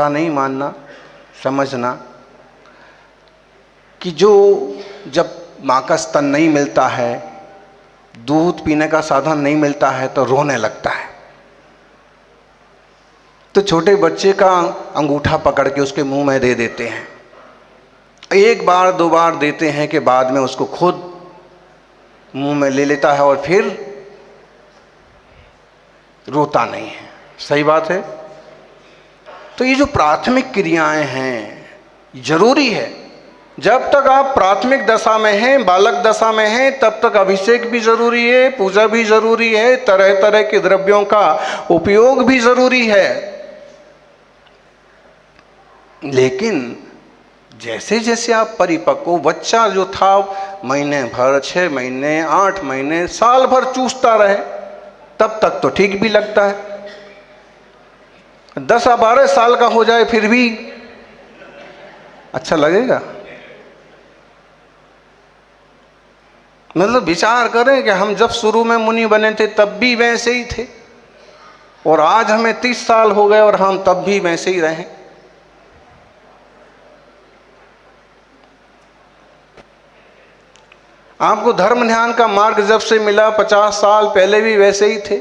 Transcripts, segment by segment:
बुरा नहीं मानना, समझना कि जो जब माँ का स्तन नहीं मिलता है, दूध पीने का साधन नहीं मिलता है तो रोने लगता है। तो छोटे बच्चे का अंगूठा पकड़ के उसके मुंह में दे देते हैं, एक बार दो बार देते हैं कि बाद में उसको खुद मुंह में ले लेता है और फिर रोता नहीं है। सही बात है। तो ये जो प्राथमिक क्रियाएं हैं जरूरी है। जब तक आप प्राथमिक दशा में हैं, बालक दशा में हैं, तब तक अभिषेक भी जरूरी है, पूजा भी जरूरी है, तरह तरह के द्रव्यों का उपयोग भी जरूरी है। लेकिन जैसे जैसे आप परिपक्व, बच्चा जो था महीने भर, 6 महीने, 8 महीने, साल भर चूसता रहे, तब तक तो ठीक भी लगता है। 10 या 12 साल का हो जाए फिर भी अच्छा लगेगा। मतलब विचार करें कि हम जब शुरू में मुनि बने थे तब भी वैसे ही थे, और आज हमें 30 साल हो गए और हम तब भी वैसे ही रहे। आपको धर्म ध्यान का मार्ग जब से मिला, 50 साल पहले भी वैसे ही थे,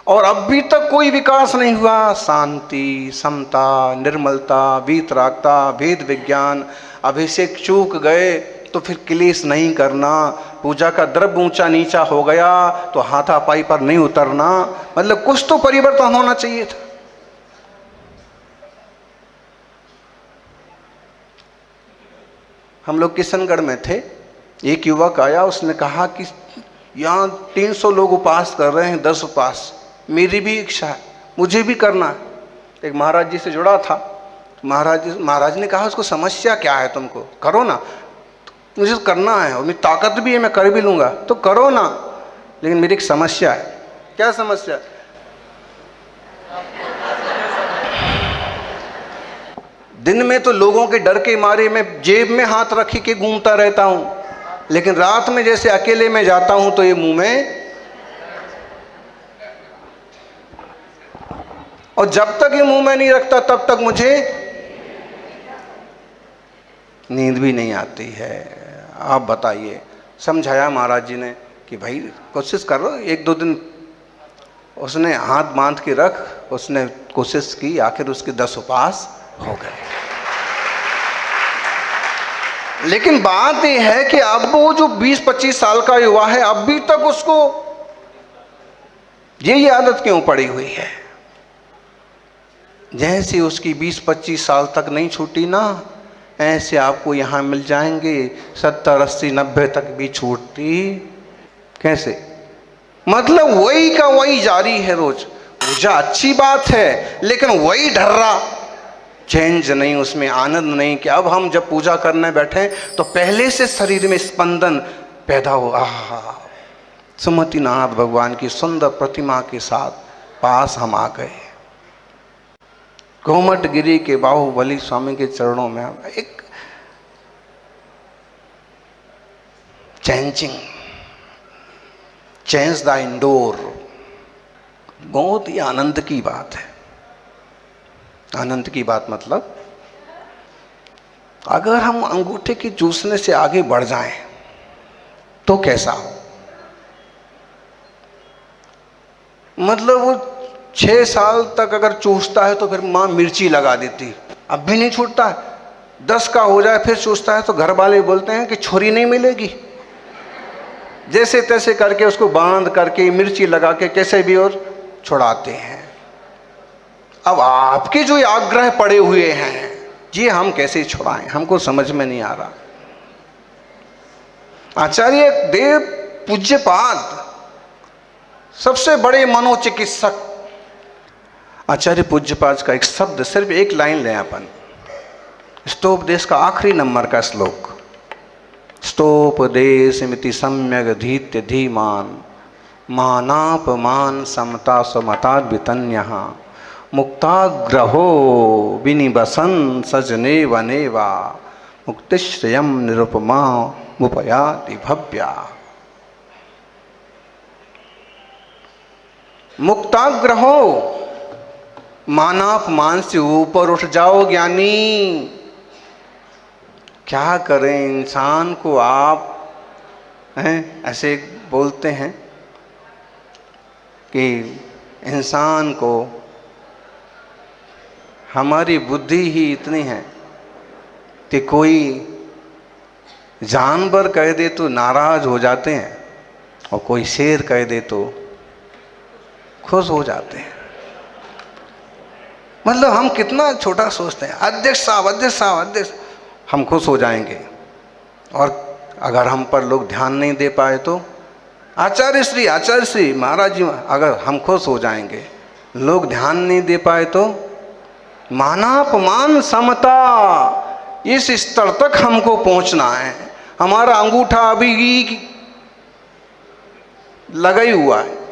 और अब भी तक कोई विकास नहीं हुआ। शांति, समता, निर्मलता, वीतरागता, भेद विज्ञान, अभिषेक चूक गए तो फिर क्लेश नहीं करना, पूजा का द्रव्य ऊंचा नीचा हो गया तो हाथापाई पर नहीं उतरना। मतलब कुछ तो परिवर्तन होना चाहिए था। हम लोग किशनगढ़ में थे, एक युवक आया, उसने कहा कि यहाँ 300 लोग उपास कर रहे हैं, 10 उपास, मेरी भी इच्छा है, मुझे भी करना है। एक महाराज जी से जुड़ा था, तो महाराज ने कहा उसको समस्या क्या है, तुमको करो ना, मुझे तो करना है और मेरी ताकत भी है, मैं कर भी लूँगा, तो करो ना, लेकिन मेरी एक समस्या है। क्या समस्या? दिन में तो लोगों के डर के मारे मैं जेब में हाथ रखी के घूमता रहता हूँ, लेकिन रात में जैसे अकेले में जाता हूं तो ये मुंह में, और जब तक ये मुंह में नहीं रखता तब तक मुझे नींद भी नहीं आती है। आप बताइए। समझाया महाराज जी ने कि भाई कोशिश करो, 1-2 दिन उसने हाथ बांध के रख, उसने कोशिश की, आखिर उसके 10 उपास हो गए। लेकिन बात यह है कि अब वो जो 20-25 साल का युवा है, अब भी तक उसको यही आदत क्यों पड़ी हुई है? जैसे उसकी 20-25 साल तक नहीं छूटी ना, ऐसे आपको यहां मिल जाएंगे 70, 80, 90 तक भी छूटती कैसे? मतलब वही का वही जारी है रोज। पूजा अच्छी बात है, लेकिन वही ढर्रा, चेंज नहीं, उसमें आनंद नहीं कि अब हम जब पूजा करने बैठे तो पहले से शरीर में स्पंदन पैदा हो। सुमतिनाथ भगवान की सुंदर प्रतिमा के साथ पास हम आ गए, कोमट गिरी के बाहुबली स्वामी के चरणों में एक चेंज द इंडोर। बहुत ही आनंद की बात है। आनंद की बात मतलब अगर हम अंगूठे के चूसने से आगे बढ़ जाएं तो कैसा हो? मतलब वो 6 साल तक अगर चूसता है तो फिर माँ मिर्ची लगा देती, अब भी नहीं छूटता है। 10 का हो जाए फिर चूसता है तो घर वाले बोलते हैं कि छोरी नहीं मिलेगी। जैसे तैसे करके उसको बांध करके मिर्ची लगा के कैसे भी और छुड़ाते हैं। अब आपके जो आग्रह पड़े हुए हैं ये हम कैसे छुड़ाएं, हमको समझ में नहीं आ रहा। आचार्य देव पूज्यपाद सबसे बड़े मनोचिकित्सक आचार्य पूज्यपाद का एक शब्द, सिर्फ एक लाइन लें अपन, स्तोपदेश का आखिरी नंबर का श्लोक, स्तोपदेशमिति सम्यग् धीत्य धीमान मानापमान समता समता वितन्यः मुक्ताग्रहो विनिवसन सजने वनेवा मुक्तिश्रयम निरुपमा मुपयाति भव्या। मुक्ताग्रहो मानापमान से ऊपर उठ जाओ ज्ञानी। क्या करें इंसान को आप हैं ऐसे बोलते हैं कि इंसान को हमारी बुद्धि ही इतनी है कि कोई जानवर कह दे तो नाराज हो जाते हैं और कोई शेर कह दे तो खुश हो जाते हैं। मतलब हम कितना छोटा सोचते हैं, अध्यक्ष साहब अध्यक्ष साहब अध्यक्ष, हम खुश हो जाएंगे। और अगर हम पर लोग ध्यान नहीं दे पाए तो आचार्य श्री महाराज जी, अगर हम खुश हो जाएंगे। लोग ध्यान नहीं दे पाए तो मानापमान समता, इस स्तर तक हमको पहुंचना है। हमारा अंगूठा अभी लगा ही हुआ है,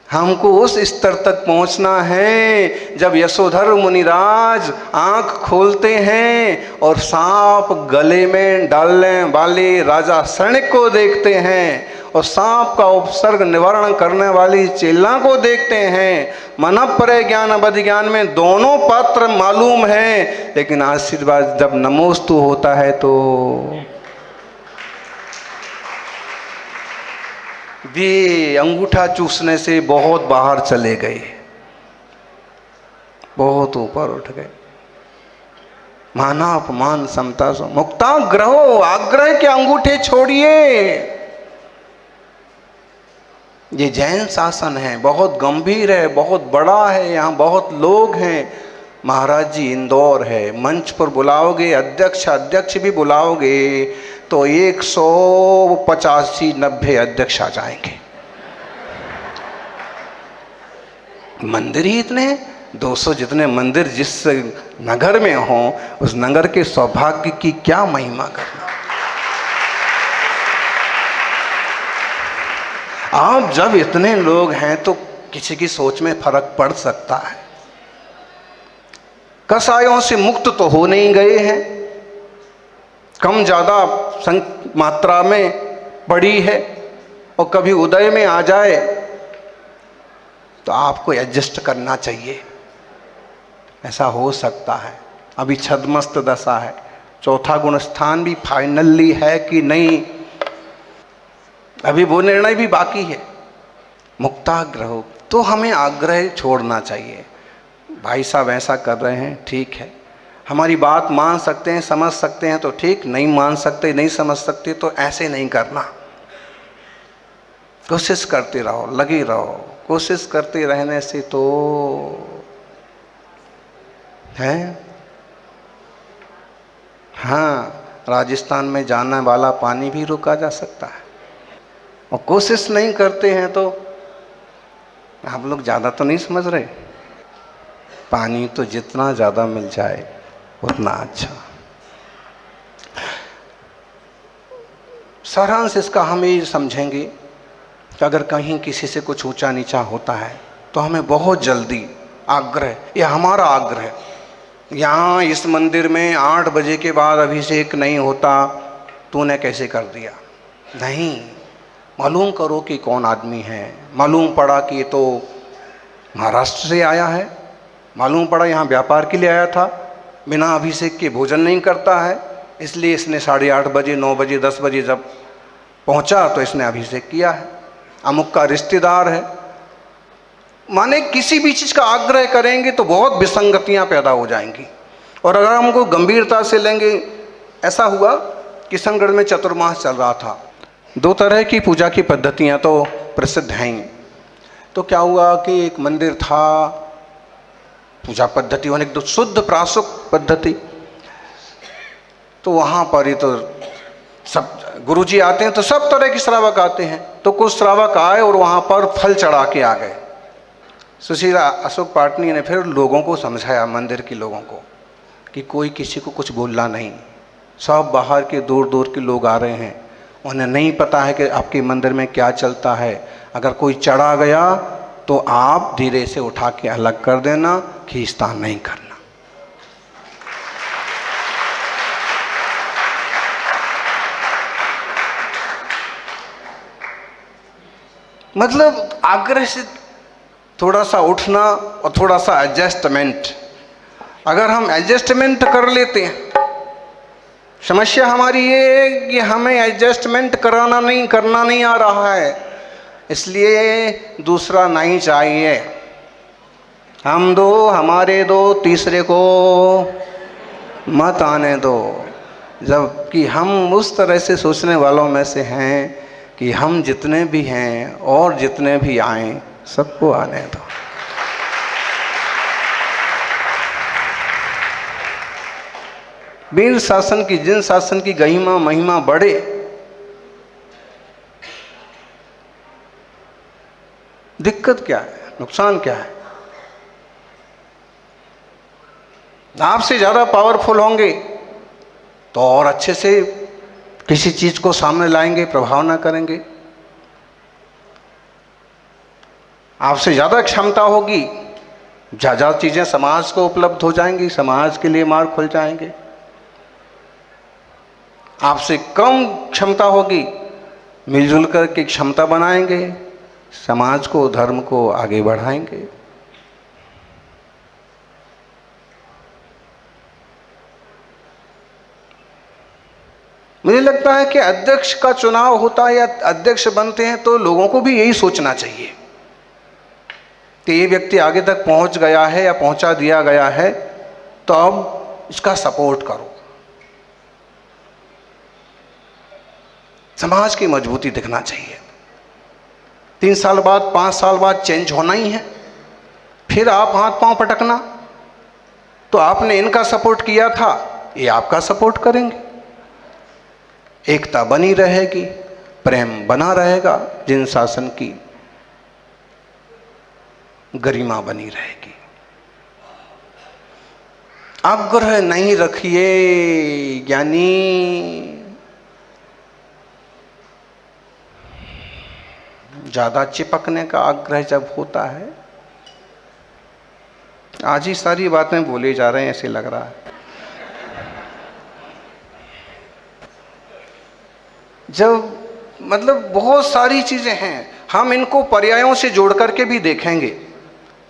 हमको उस स्तर तक पहुंचना है जब यशोधर मुनिराज आंख खोलते हैं और सांप गले में डालने वाले राजा सैनिक को देखते हैं और सांप का उपसर्ग निवारण करने वाली चेला को देखते हैं। मन पर ज्ञान अवधि ज्ञान में दोनों पात्र मालूम है, लेकिन आशीर्वाद जब नमोस्तु होता है तो वे अंगूठा चूसने से बहुत बाहर चले गए, बहुत ऊपर उठ गए। माना अपमान समता सो मुक्ताग्रहो, आग्रह के अंगूठे छोड़िए। ये जैन शासन है, बहुत गंभीर है, बहुत बड़ा है, यहाँ बहुत लोग हैं। महाराज जी इंदौर है, मंच पर बुलाओगे अध्यक्ष भी बुलाओगे तो 185-90 अध्यक्ष आ जाएंगे। मंदिर ही इतने हैं, 200 जितने मंदिर जिस नगर में हों, उस नगर के सौभाग्य की क्या महिमा करना। आप जब इतने लोग हैं तो किसी की सोच में फर्क पड़ सकता है। कसायों से मुक्त तो हो नहीं गए हैं, कम ज़्यादा मात्रा में पड़ी है, और कभी उदय में आ जाए तो आपको एडजस्ट करना चाहिए। ऐसा हो सकता है। अभी छद्मस्त दशा है, चौथा गुण स्थान भी फाइनली है कि नहीं, अभी वो निर्णय भी बाकी है। मुक्ताग्रह, तो हमें आग्रह छोड़ना चाहिए। भाई साहब ऐसा कर रहे हैं, ठीक है, हमारी बात मान सकते हैं, समझ सकते हैं तो ठीक, नहीं मान सकते, नहीं समझ सकते तो ऐसे नहीं करना। कोशिश करते रहो, लगे रहो। कोशिश करते रहने से तो है। हाँ, राजस्थान में जाने वाला पानी भी रोका जा सकता है, और कोशिश नहीं करते हैं तो आप लोग ज़्यादा तो नहीं समझ रहे। पानी तो जितना ज़्यादा मिल जाए उतना अच्छा। सारांश इसका हम ये समझेंगे कि अगर कहीं किसी से कुछ ऊंचा नीचा होता है तो हमें बहुत जल्दी आग्रह, ये हमारा आग्रह, यहाँ इस मंदिर में 8 बजे के बाद अभिषेक नहीं होता, तूने कैसे कर दिया? नहीं, मालूम करो कि कौन आदमी है। मालूम पड़ा कि ये तो महाराष्ट्र से आया है, मालूम पड़ा यहाँ व्यापार के लिए आया था, बिना अभिषेक के भोजन नहीं करता है, इसलिए इसने 8:30 बजे 9 बजे 10 बजे जब पहुँचा तो इसने अभिषेक किया है। अमुक का रिश्तेदार है। माने किसी भी चीज़ का आग्रह करेंगे तो बहुत विसंगतियाँ पैदा हो जाएंगी। और अगर हमको गंभीरता से लेंगे, ऐसा हुआ किशनगढ़ में चतुर्मास चल रहा था। 2 तरह की पूजा की पद्धतियाँ तो प्रसिद्ध हैं। तो क्या हुआ कि एक मंदिर था, पूजा पद्धति होने तो शुद्ध प्रासुक पद्धति, तो वहाँ पर ही तो सब गुरुजी आते हैं तो सब तरह के श्रावक आते हैं। तो कुछ श्रावक आए और वहाँ पर फल चढ़ा के आ गए। सुश्री अशोक पाटनी ने फिर लोगों को समझाया, मंदिर के लोगों को, कि कोई किसी को कुछ बोलना नहीं, सब बाहर के दूर दूर के लोग आ रहे हैं, उन्हें नहीं पता है कि आपके मंदिर में क्या चलता है। अगर कोई चढ़ा गया तो आप धीरे से उठा के अलग कर देना, खींचतान नहीं करना। मतलब आग्रह से थोड़ा सा उठना और थोड़ा सा एडजस्टमेंट। अगर हम एडजस्टमेंट कर लेते हैं, समस्या हमारी ये है कि हमें एडजस्टमेंट करना नहीं आ रहा है, इसलिए दूसरा नहीं चाहिए। हम दो, हमारे दो, तीसरे को मत आने दो। जबकि हम उस तरह से सोचने वालों में से हैं कि हम जितने भी हैं और जितने भी आएं सबको आने दो। वीर शासन की, जिन शासन की गरिमा महिमा बढ़े, दिक्कत क्या है, नुकसान क्या है? आपसे ज्यादा पावरफुल होंगे तो और अच्छे से किसी चीज को सामने लाएंगे, प्रभाव ना करेंगे। आपसे ज्यादा क्षमता होगी, ज्यादा चीजें समाज को उपलब्ध हो जाएंगी, समाज के लिए मार्ग खुल जाएंगे। आपसे कम क्षमता होगी, मिलजुल कर के क्षमता बनाएंगे, समाज को, धर्म को आगे बढ़ाएंगे। मुझे लगता है कि अध्यक्ष का चुनाव होता है या अध्यक्ष बनते हैं तो लोगों को भी यही सोचना चाहिए कि ये व्यक्ति आगे तक पहुंच गया है या पहुंचा दिया गया है, तो अब इसका सपोर्ट करो। समाज की मजबूती दिखना चाहिए। 3 साल बाद, 5 साल बाद चेंज होना ही है, फिर आप हाथ पांव पटकना, तो आपने इनका सपोर्ट किया था, ये आपका सपोर्ट करेंगे। एकता बनी रहेगी, प्रेम बना रहेगा, जिन शासन की गरिमा बनी रहेगी। आग्रह नहीं रखिए ज्ञानी, ज्यादा चिपकने का आग्रह जब होता है, आज ही सारी बातें बोले जा रहे हैं ऐसे लग रहा है। जब मतलब बहुत सारी चीजें हैं, हम इनको पर्यायों से जोड़ करके भी देखेंगे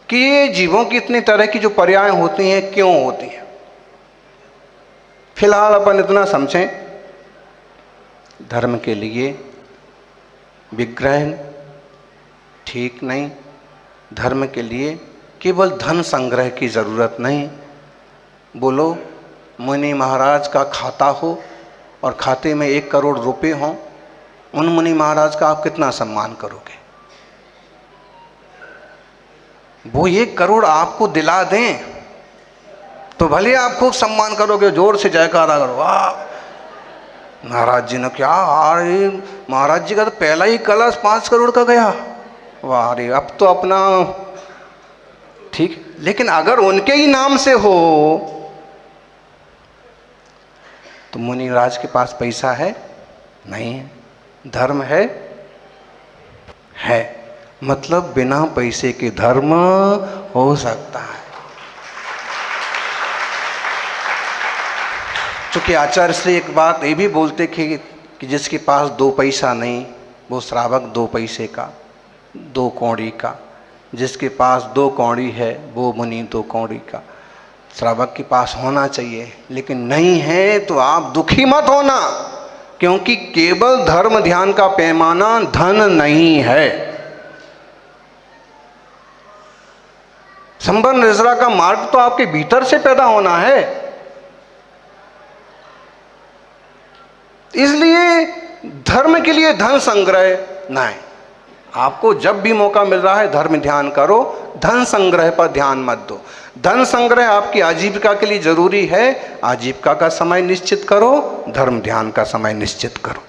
कि ये जीवों की इतनी तरह की जो पर्याय होती हैं क्यों होती हैं। फिलहाल अपन इतना समझें, धर्म के लिए विग्रह ठीक नहीं, धर्म के लिए केवल धन संग्रह की जरूरत नहीं। बोलो मुनि महाराज का खाता हो और खाते में 1 करोड़ रुपए हों, उन मुनि महाराज का आप कितना सम्मान करोगे? वो 1 करोड़ आपको दिला दें तो भले आप खूब सम्मान करोगे, जोर से जयकारा करो, वाह महाराज जी ने क्या, अरे महाराज जी का तो पहला ही कलश 5 करोड़ का गया, वाह रे अब तो अपना ठीक। लेकिन अगर उनके ही नाम से हो तो मुनिराज के पास पैसा है? नहीं है। धर्म है? है। मतलब बिना पैसे के धर्म हो सकता है। चूंकि आचार्य से एक बात ये भी बोलते कि जिसके पास 2 पैसा नहीं वो श्रावक 2 पैसे का, 2 कौड़ी का, जिसके पास 2 कौड़ी है वो मुनि 2 कौड़ी का। श्रावक के पास होना चाहिए, लेकिन नहीं है तो आप दुखी मत होना, क्योंकि केवल धर्म ध्यान का पैमाना धन नहीं है। संपन्न निजरा का मार्ग तो आपके भीतर से पैदा होना है। इसलिए धर्म के लिए धन संग्रह नहीं। आपको जब भी मौका मिल रहा है धर्म ध्यान करो, धन संग्रह पर ध्यान मत दो। धन संग्रह आपकी आजीविका के लिए जरूरी है, आजीविका का समय निश्चित करो, धर्म ध्यान का समय निश्चित करो।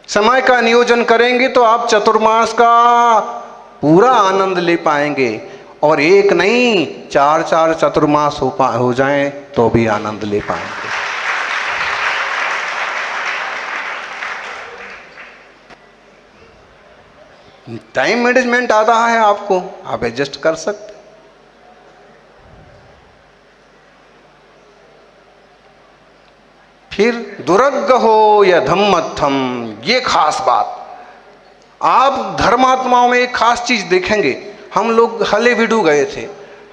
समय का नियोजन करेंगे तो आप चतुर्मास का पूरा आनंद ले पाएंगे, और एक नहीं 4 चतुर्मास हो जाएं तो भी आनंद ले पाएंगे। टाइम मैनेजमेंट आता है आपको, आप एडजस्ट कर सकते। फिर दुर्ग हो या धम्मत्थम, ये खास बात। आप धर्मात्माओं में एक खास चीज देखेंगे, हम लोग हलेबीडू गए थे।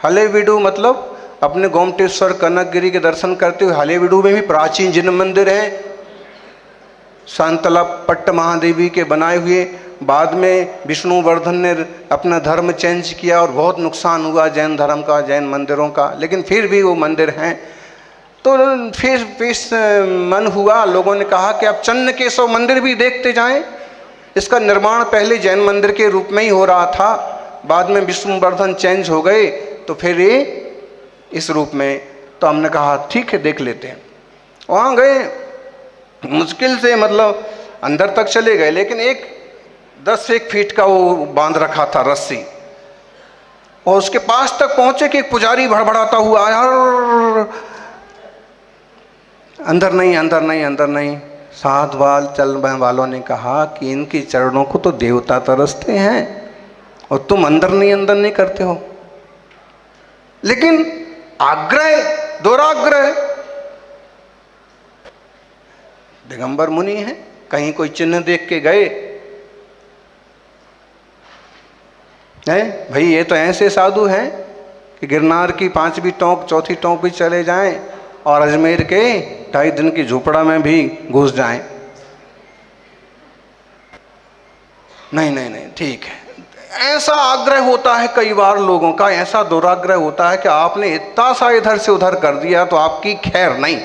हलेबीडू मतलब अपने गोमटेश्वर कनकगिरी के दर्शन करते हुए हलेबीडू में भी प्राचीन जिन मंदिर है, शांतला पट्ट महादेवी के बनाए हुए। बाद में विष्णुवर्धन ने अपना धर्म चेंज किया और बहुत नुकसान हुआ जैन धर्म का, जैन मंदिरों का, लेकिन फिर भी वो मंदिर हैं। तो फिर मन हुआ, लोगों ने कहा कि अब चन्नकेशव मंदिर भी देखते जाएं। इसका निर्माण पहले जैन मंदिर के रूप में ही हो रहा था, बाद में विष्णुवर्धन चेंज हो गए तो फिर ये इस रूप में। तो हमने कहा ठीक है देख लेते हैं। वहाँ गए, मुश्किल से मतलब अंदर तक चले गए, लेकिन 10 फीट का वो बांध रखा था रस्सी, और उसके पास तक पहुंचे कि एक पुजारी भड़बड़ाता हुआ आया, अंदर नहीं अंदर नहीं अंदर नहीं। साथ चलने वालों ने कहा कि इनके चरणों को तो देवता तरसते हैं और तुम अंदर नहीं करते हो। लेकिन आग्रह, दुराग्रह, दिगंबर मुनि हैं, कहीं कोई चिन्ह देख के गए हैं, भाई ये तो ऐसे साधु हैं कि गिरनार की 5वीं टोंक 4थी टोंक भी चले जाएं और अजमेर के 2.5 दिन की झोपड़ा में भी घुस जाएं। नहीं नहीं नहीं ठीक है। ऐसा आग्रह होता है कई बार लोगों का, ऐसा दुराग्रह होता है कि आपने इतना सा इधर से उधर कर दिया तो आपकी खैर नहीं।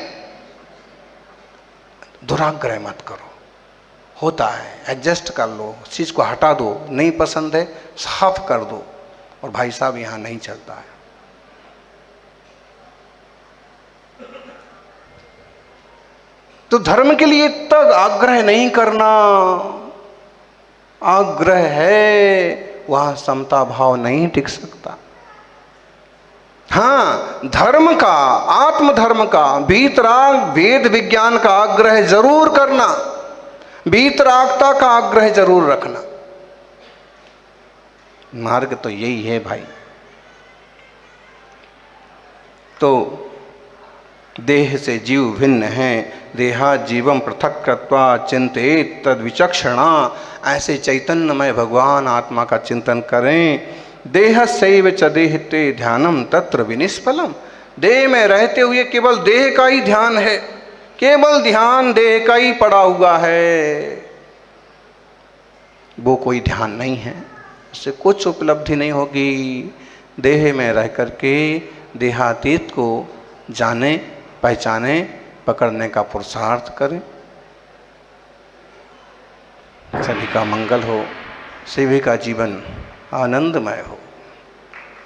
दुराग्रह मत करो, होता है, एडजस्ट कर लो, उस चीज को हटा दो, नहीं पसंद है साफ कर दो, और भाई साहब यहां नहीं चलता है। तो धर्म के लिए इतना आग्रह नहीं करना। आग्रह है वहां समता भाव नहीं टिक सकता। हाँ, धर्म का, आत्मधर्म का, वीतराग वेद विज्ञान का आग्रह जरूर करना, वीतरागता का आग्रह जरूर रखना। मार्ग तो यही है भाई। तो देह से जीव भिन्न है, देहा जीवम पृथक कृत्वा चिंतेत तद विचक्षणा। ऐसे चैतन्यमय भगवान आत्मा का चिंतन करें। देह सैव च देहते ध्यानम तत्र विनिष्फलम। देह में रहते हुए केवल देह का ही ध्यान है, केवल ध्यान देह का ही पड़ा हुआ है, वो कोई ध्यान नहीं है, उससे कुछ उपलब्धि नहीं होगी। देह में रह करके देहातीत को जाने, पहचाने, पकड़ने का पुरुषार्थ करें। सभी का मंगल हो, सभी का जीवन आनंदमय हो।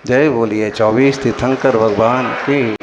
जय बोलिए 24 तीर्थंकर भगवान की।